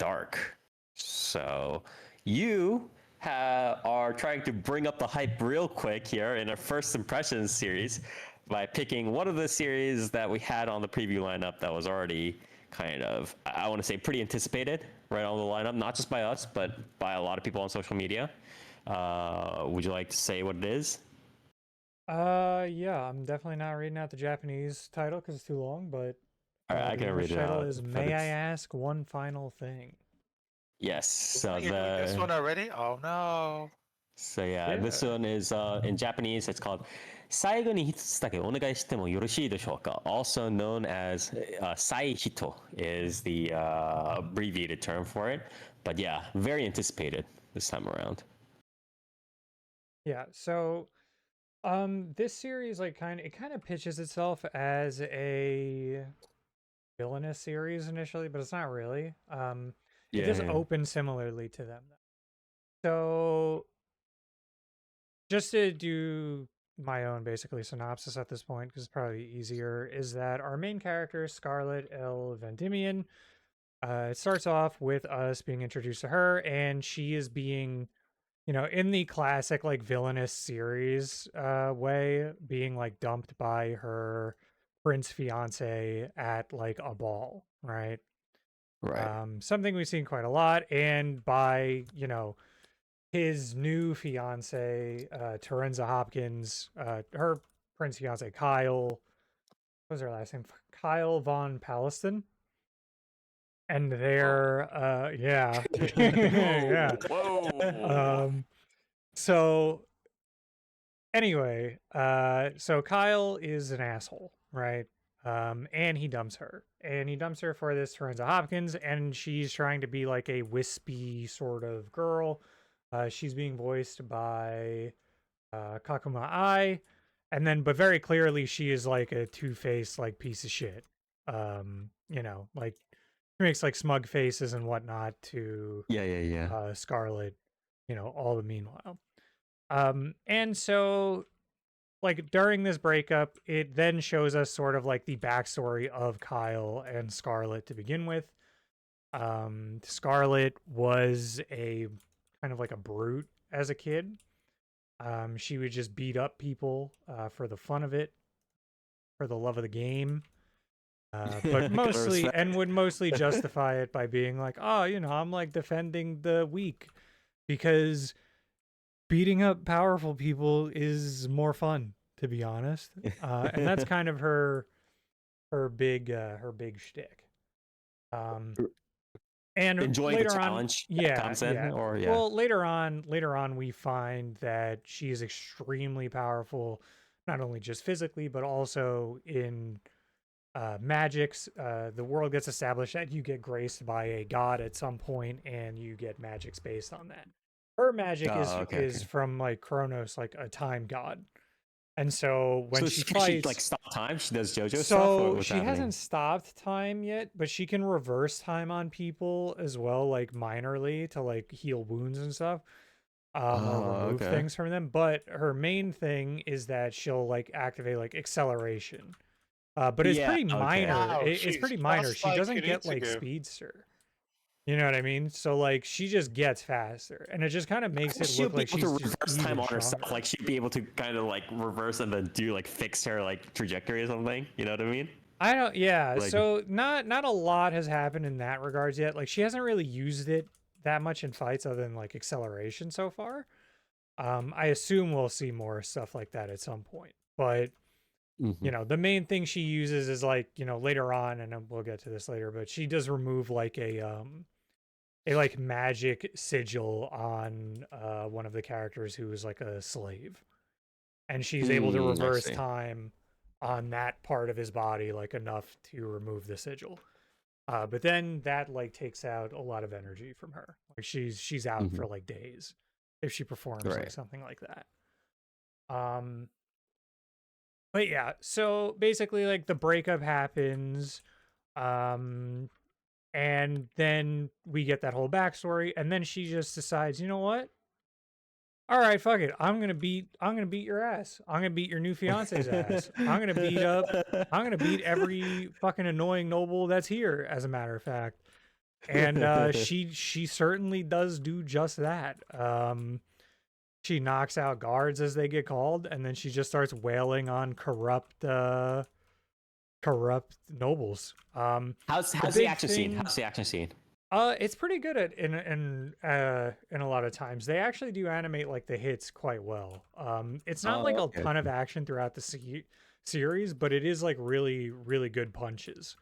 dark. So you are trying to bring up the hype real quick here in our first impressions series by picking one of the series that we had on the preview lineup that was already kind of, I want to say, pretty anticipated right on the lineup, not just by us, but by a lot of people on social media. Would you like to say what it is? Yeah, I'm definitely not reading out the Japanese title because it's too long, but All right, I the can English read it title out. is But May I it's Ask One Final Thing? yes. So You're doing this one already? Oh no. yeah, this Yeah. one is in Japanese. It's called "Saigo ni hitotsu dake onegai shitemo yoroshii deshou ka," also known as Saihito is the abbreviated term for it. But yeah, very anticipated this time around. Yeah, so this series like kind of pitches itself as a villainous series initially, but it's not really. It Yeah, does yeah. open similarly to them. So just to do my own basically synopsis at this point, because it's probably easier, is that our main character, Scarlet L. Vendimian, it starts off with us being introduced to her, and she is being, in the classic like villainous series way, being like dumped by her prince fiance at like a ball, right? Right. Something we've seen quite a lot, and by his new fiance, Terenza Hopkins, her prince fiance Kyle, what was her last name? Kyle von Palestin. And they're yeah. Yeah. Whoa. So anyway, so Kyle is an asshole, right? And he dumps her. And he dumps her for this Terenza Hopkins, and she's trying to be like a wispy sort of girl. She's being voiced by Kakuma Ai, and then but very clearly she is like a two-faced like piece of shit. Like she makes like smug faces and whatnot to Yeah, yeah, yeah. Scarlet, all the meanwhile. And so like during this breakup, it then shows us sort of like the backstory of Kyle and Scarlet to begin with. Scarlet was a kind of like a brute as a kid. She would just beat up people for the fun of it, for the love of the game. But mostly, and would mostly justify it by being like, oh, I'm like defending the weak because beating up powerful people is more fun, to be honest. And that's kind of her big shtick. And Enjoying the later on, challenge that yeah, comes in, yeah. or yeah. Well, later on, we find that she is extremely powerful, not only just physically, but also in magics. The world gets established that you get graced by a god at some point, and you get magics based on that. Her magic is from like Kronos, like a time god. And so when she fights, she like stop time. She does JoJo stuff. so she hasn't stopped time yet, but she can reverse time on people as well, like minorly to like heal wounds and stuff, or remove things from them. But her main thing is that she'll like activate like acceleration. But it's pretty minor. Wow, It's pretty minor. She like doesn't get like Hitotsu. speedster. You know what I mean? So like she just gets faster, and it just kind of makes it look like she's able to just reverse time on herself. stronger. Like she'd be able to kind of like reverse and then do like fix her like trajectory or something. You know what I mean? I don't. Yeah. Like, So not a lot has happened in that regards yet. Like she hasn't really used it that much in fights other than like acceleration so far. I assume we'll see more stuff like that at some point. But the main thing she uses is like later on, and we'll get to this later. But she does remove like a like magic sigil on one of the characters who is like a slave, and she's able to reverse time on that part of his body like enough to remove the sigil. But then that like takes out a lot of energy from her. Like she's out for like days if she performs like something like that. But yeah, so basically like the breakup happens, and then we get that whole backstory, and then she just decides, you know what? All right, fuck it. I'm gonna beat your ass. I'm gonna beat your new fiance's ass. I'm gonna beat every fucking annoying noble that's here, as a matter of fact. And she certainly does do just that. She knocks out guards as they get called, and then she just starts wailing on corrupt nobles. How's the big action scene? thing- How's the action scene? It's pretty good at in a lot of times. They actually do animate like the hits quite well. It's not like okay. a ton of action throughout the series, but it is like really really good punches.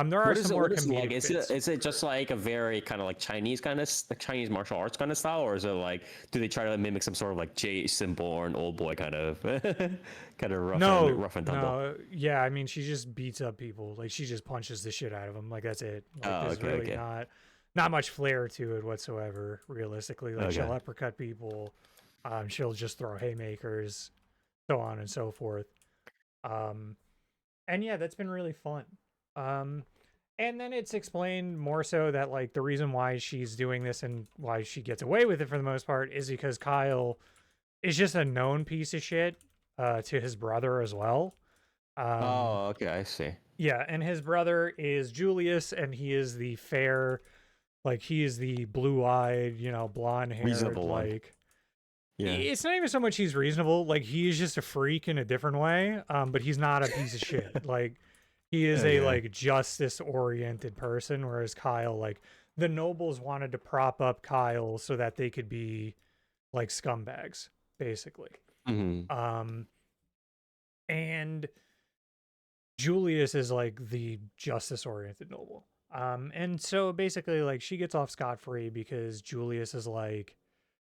There are some more comedic bits. Is it just like a very kind of like Chinese kind of like Chinese martial arts kind of style, or is it like do they try to mimic some sort of like Jason Bourne old boy kind of kind of rough and tumble? No, yeah, I mean she just beats up people. Like she just punches the shit out of them. Like that's it. Like, there's really not much flair to it whatsoever. Realistically, like she'll uppercut people. She'll just throw haymakers, so on and so forth. And yeah, that's been really fun. And then it's explained more so that like the reason why she's doing this and why she gets away with it for the most part is because Kyle is just a known piece of shit to his brother as well. Oh, okay, I see. Yeah, and his brother is Julius, and he is the fair, like he is the blue-eyed, blonde-haired, Reasonable one. like. Yeah. It's not even so much he's reasonable, like he is just a freak in a different way. But he's not a piece of shit. Like he is like justice-oriented person, whereas Kyle, like the nobles wanted to prop up Kyle so that they could be like scumbags, basically. Mm-hmm. And Julius is like the justice-oriented noble. And so basically like she gets off scot-free because Julius is like,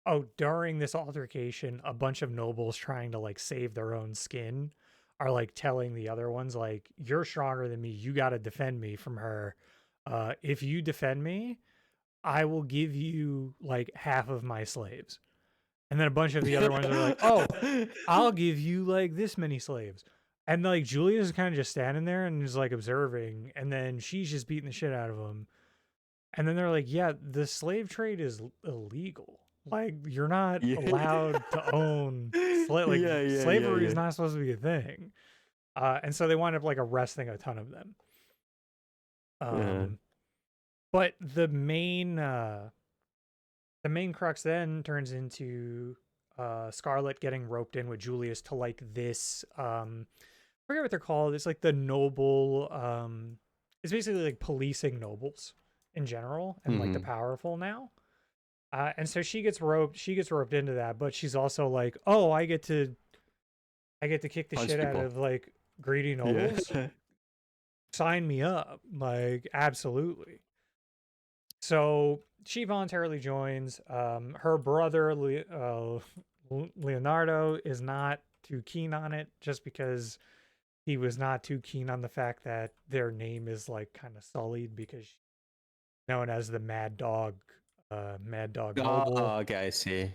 oh, during this altercation, a bunch of nobles trying to like save their own skin are like telling the other ones like, you're stronger than me, you got to defend me from her. If you defend me, I will give you like half of my slaves. And then a bunch of the other ones are like, oh, I'll give you like this many slaves. And like Julius is kind of just standing there and is like observing, and then she's just beating the shit out of him. And then they're like, yeah, the slave trade is illegal. Like you're not allowed to own slavery is not supposed to be a thing. And so they wind up like arresting a ton of them. But the main crux then turns into Scarlet getting roped in with Julius to like this I forget what they're called. It's like the noble it's basically like policing nobles in general and like the powerful now. And so she gets roped into that, but she's also like, oh, I get to kick the shit out of like greedy nobles. Sign me up. Like, absolutely. So she voluntarily joins. Her brother Leonardo is not too keen on it, just because he was not too keen on the fact that their name is like kind of sullied because she's known as the Mad Dog Noble. Oh, okay, I see.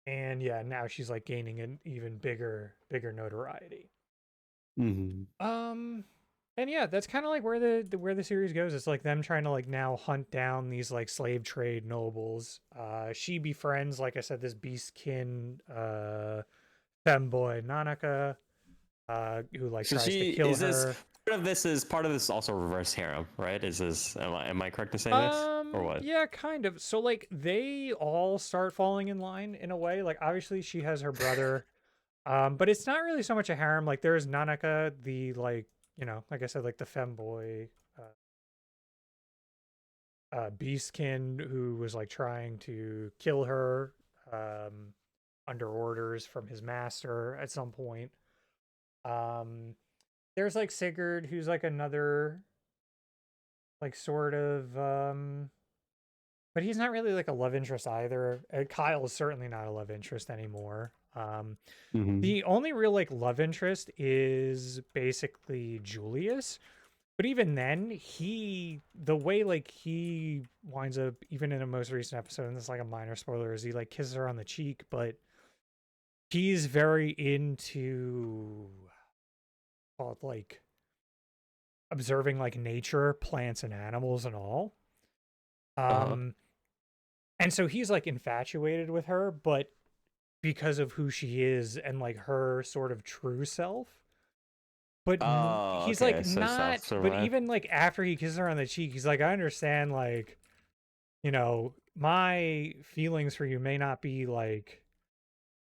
And yeah, now she's like gaining an even bigger notoriety. And yeah, that's kind of like where the series goes. It's like them trying to like now hunt down these like slave trade nobles. She befriends, like I said, this beastkin femboy Nanaka, who like tries to kill her. Part of this also reverse harem, right? Am I correct in saying this, or what? Yeah, kind of. So like they all start falling in line in a way. Like obviously she has her brother, but it's not really so much a harem. Like there's Nanaka, the like, like I said, like the femboy beastkin who was like trying to kill her under orders from his master at some point. There's like Sigurd, who's like another like sort of but he's not really like a love interest either. Kyle is certainly not a love interest anymore. The only real like love interest is basically Julius, but even then the way like he winds up, even in a most recent episode, and this is like a minor spoiler, is he like kisses her on the cheek, but he's very into like observing like nature, plants and animals and all. And so he's like infatuated with her, but because of who she is and like her sort of true self. but Oh, he's okay. like So not. self But survive. even like after he kisses her on the cheek, he's like, I understand, like, you know, my feelings for you may not be like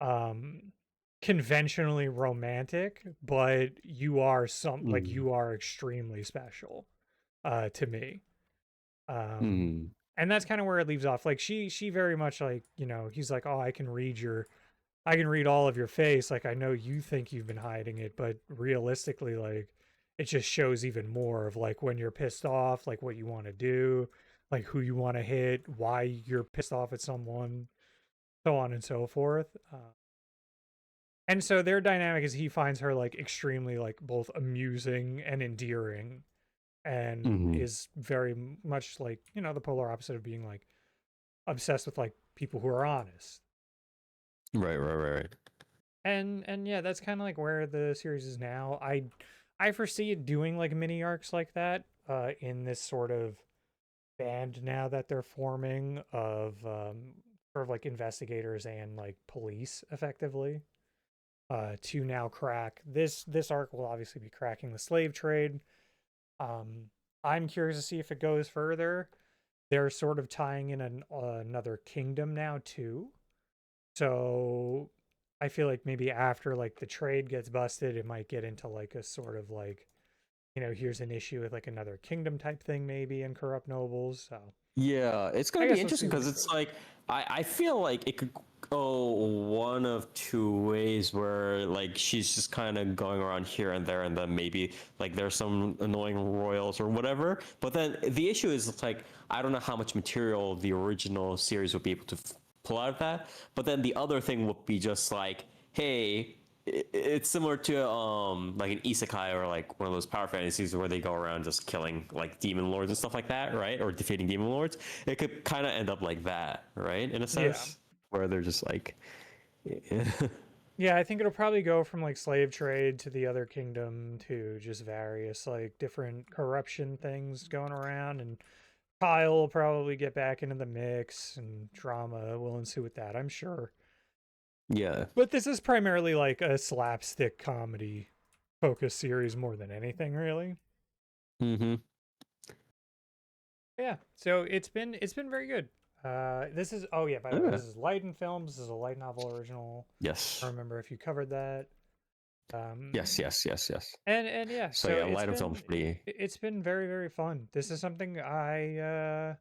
um conventionally romantic, but you are Mm. you are extremely special to me. Um Mm. and that's kind of where it leaves off. Like she very much like, he's like, "Oh, I can read all of your face. Like I know you think you've been hiding it, but realistically like it just shows even more of like when you're pissed off, like what you want to do, like who you want to hit, why you're pissed off at someone, so on and so forth." And so their dynamic is he finds her like extremely like both amusing and endearing, and Mm-hmm. is very much like, the polar opposite of being like obsessed with like people who are honest. Right, right, right, right. And yeah, that's kind of like where the series is now. I foresee it doing like mini arcs like that in this sort of band now that they're forming of sort of like investigators and like police effectively, to now crack this arc will obviously be cracking the slave trade. I'm curious to see if it goes further. They're sort of tying in another kingdom now too. So I feel like maybe after like the trade gets busted, it might get into like a sort of like, here's an issue with like another kingdom type thing maybe in Corrupt Nobles. So Yeah, it's I gonna be guess we'll see interesting where because it it's goes. like I feel like it could go one of two ways where like she's just kind of going around here and there and then maybe like there's some annoying royals or whatever. But then the issue is it's like I don't know how much material the original series would be able to pull out of that. But then the other thing would be just like, hey, it's similar to like an isekai or like one of those power fantasies where they go around just killing like demon lords and stuff like that, right? Or defeating demon lords. It could kind of end up like that, right? In a Yeah. sense, where they're just like, Yeah, I think it'll probably go from like slave trade to the other kingdom to just various like different corruption things going around, and Kyle will probably get back into the mix and drama will ensue with that, I'm sure. yeah. But this is primarily like a slapstick comedy focused series more than anything, really. Mm-hmm. Yeah, so it's been very good. This is, oh yeah, by the way, Yeah. this is Light in Films. This is a light novel original. I Yes. don't remember if you covered that. Um, Yes. Yes. Yes. Yes. and yeah, So so yeah, light of film's pretty. it's been very very fun. This is something I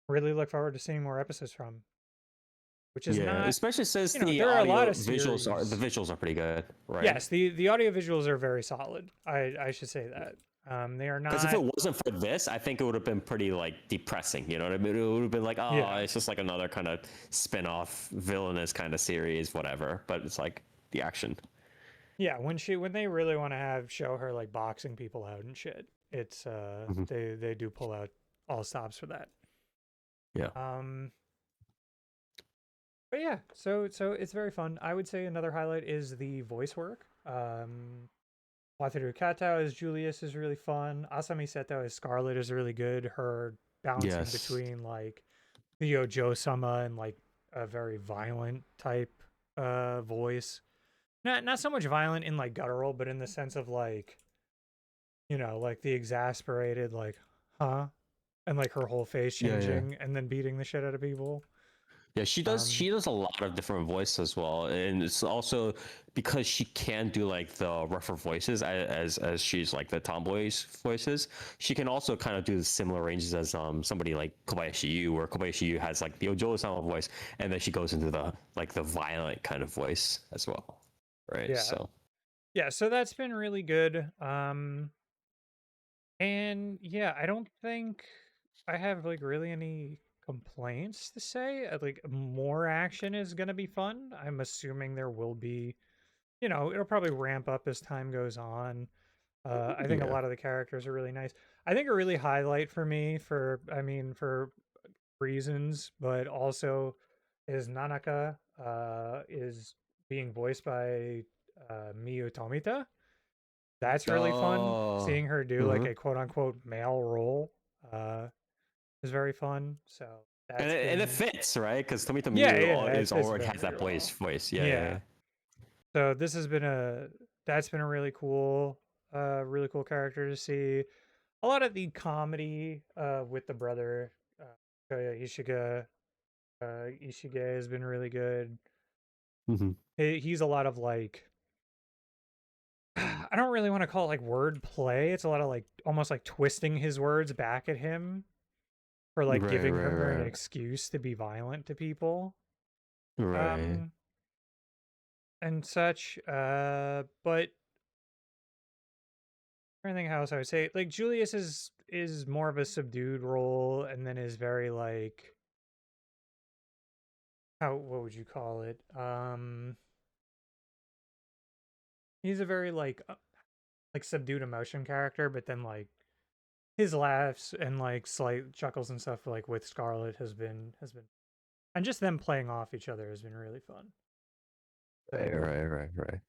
really look forward to seeing more episodes from, which is Yeah, not, especially since the there are a lot audio of series. visuals are pretty good, right? Yes, the audio visuals are very solid. I should say that. They are Because if it not. wasn't for this, I think it would have been pretty like depressing. You know what I mean? It would have been like, oh, Yeah, it's just like another kind of spin-off villainous kind of series, whatever. But it's like the action. yeah. When they really want to have show her like boxing people out and shit, it's Hmm. they do pull out all stops for that. Yeah. Um, but yeah, so it's very fun. I would say another highlight is the voice work. Wataru Katao as Julius is really fun. Asami Seto as Scarlet is really good. Her balancing Yes. between like the Ojo Sama and like a very violent type voice. Not so much violent in like guttural, but in the sense of like, like the exasperated like, huh? And like her whole face Yeah, yeah. changing and then beating the shit out of people. Yeah, she does. Um She does a lot of different voices as well, and it's also because she can do like the rougher voices as she's like the tomboy's voices. She can also kind of do the similar ranges as somebody like Kobayashi Yu, where Kobayashi Yu has like the Ojo-sama voice, and then she goes into the like the violent kind of voice as well, right? yeah. So Yeah, so that's been really good. And yeah, I don't think I have like really any complaints to say. Like more action is gonna be fun. I'm assuming there will be, it'll probably ramp up as time goes on. I think a yeah. lot of the characters are really nice. I think a really highlight for me, for reasons, but also is Nanaka is being voiced by Miyu Tomita. That's really fun. Oh. Seeing her do like Hmm. a quote unquote male role uh is very fun. So And that's it been, fits, right? Because Tomita yeah, Miyu yeah, it is fits already very, has very that boy's well. voice. Yeah, yeah, Yeah. So this has been a that's been a really cool. really cool character to see. A lot of the comedy with the brother, Koya Ishige has been really good. Mm-hmm. He's a lot of like I don't really want to call it like word play. It's a lot of like almost like twisting his words back at him for like Right, giving right, him an right, excuse to be violent to people. right. Um and such. But I think how else I would say like Julius is more of a subdued role and then is very like how what would you call it? He's a very like subdued emotion character, but then like his laughs and like slight chuckles and stuff like with Scarlet has been and just them playing off each other has been really fun. Right, So right, right, right.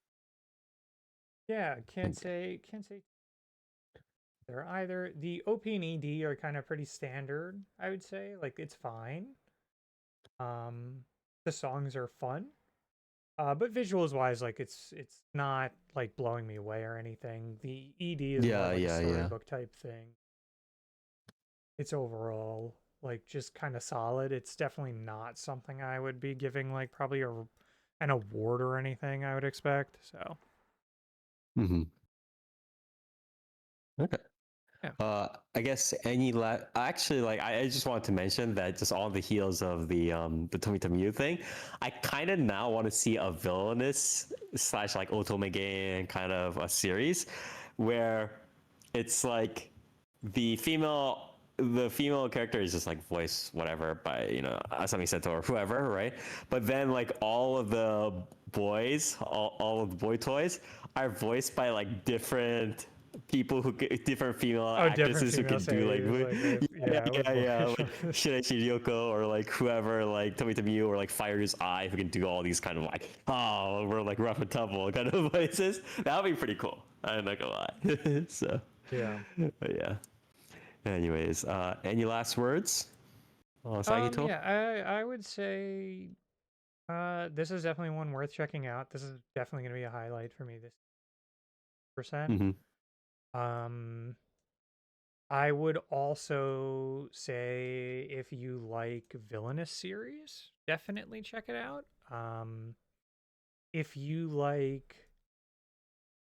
yeah, can't And- say they're either. The OP and ED are kind of pretty standard, I would say. Like it's fine. The songs are fun. But visuals wise, like it's not like blowing me away or anything. The ED is more Yeah, like a yeah, yeah. storybook type thing. It's overall like just kind of solid. It's definitely not something I would be giving like probably an award or anything I would expect. So Mm-hmm. Okay. yeah. I guess actually, like, I just wanted to mention that just on the heels of the Tomita Mew thing, I kind of now want to see a villainous slash like otome game kind of a series where it's like the female character is just like voiced whatever by Asami Seto or whoever, right? But then like all of the boy toys are voiced by like different female Oh, different actresses who female can do like seiyus, like with yeah, yeah, with yeah, yeah, voice. like Shinichi Ryoko or like whoever, like Tomita Mew or like Fire's Eye, who can do all these kind of like, oh, we're like rough and tumble kind of voices. That would be pretty cool. I'm not gonna lie. So Yeah. but yeah. Anyways, any last words, Saihito? Yeah, I would say this is definitely one worth checking out. This is definitely going to be a highlight for me this percent. Mm-hmm. Um I would also say if you like villainous series, definitely check it out. If you like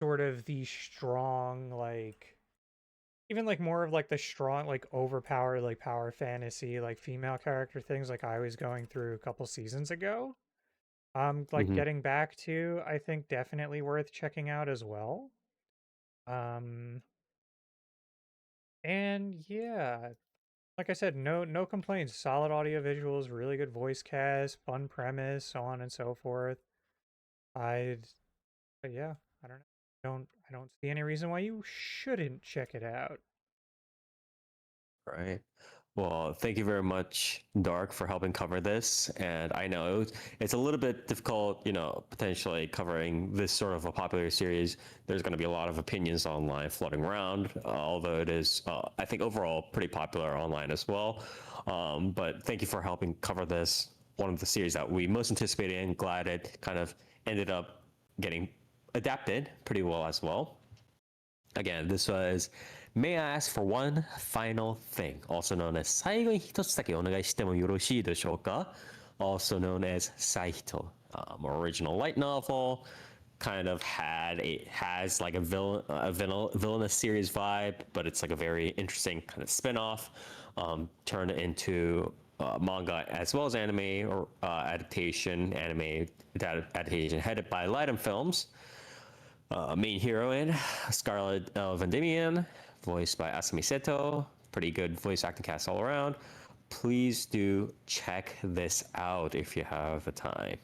sort of the strong like even like more of like the strong like overpowered like power fantasy like female character things like I was going through a couple seasons ago. Like Mm-hmm. getting back to I think definitely worth checking out as well. Um and yeah, like I said, no complaints. Solid audio visuals, really good voice cast, fun premise, so on and so forth. I'd but yeah, I don't know. I don't see any reason why you shouldn't check it out. Right. Well, thank you very much, Dark, for helping cover this. And I know it's a little bit difficult, potentially covering this sort of a popular series. There's going to be a lot of opinions online floating around, although it is, I think, overall pretty popular online as well. But thank you for helping cover this, one of the series that we most anticipated, and glad it kind of ended up getting adapted pretty well as well. Again, this was May I ask for one final thing, also known as 最後に一つだけお願いしてもよろしいでしょうか? Also known as Saihito, original light novel, kind of has like villainous series vibe, but it's like a very interesting kind of spin-off, turned into manga as well as anime or anime adaptation headed by Lightem Films. Main heroine, Scarlet Vendimian, voiced by Asami Seto. Pretty good voice acting cast all around. Please do check this out if you have the time.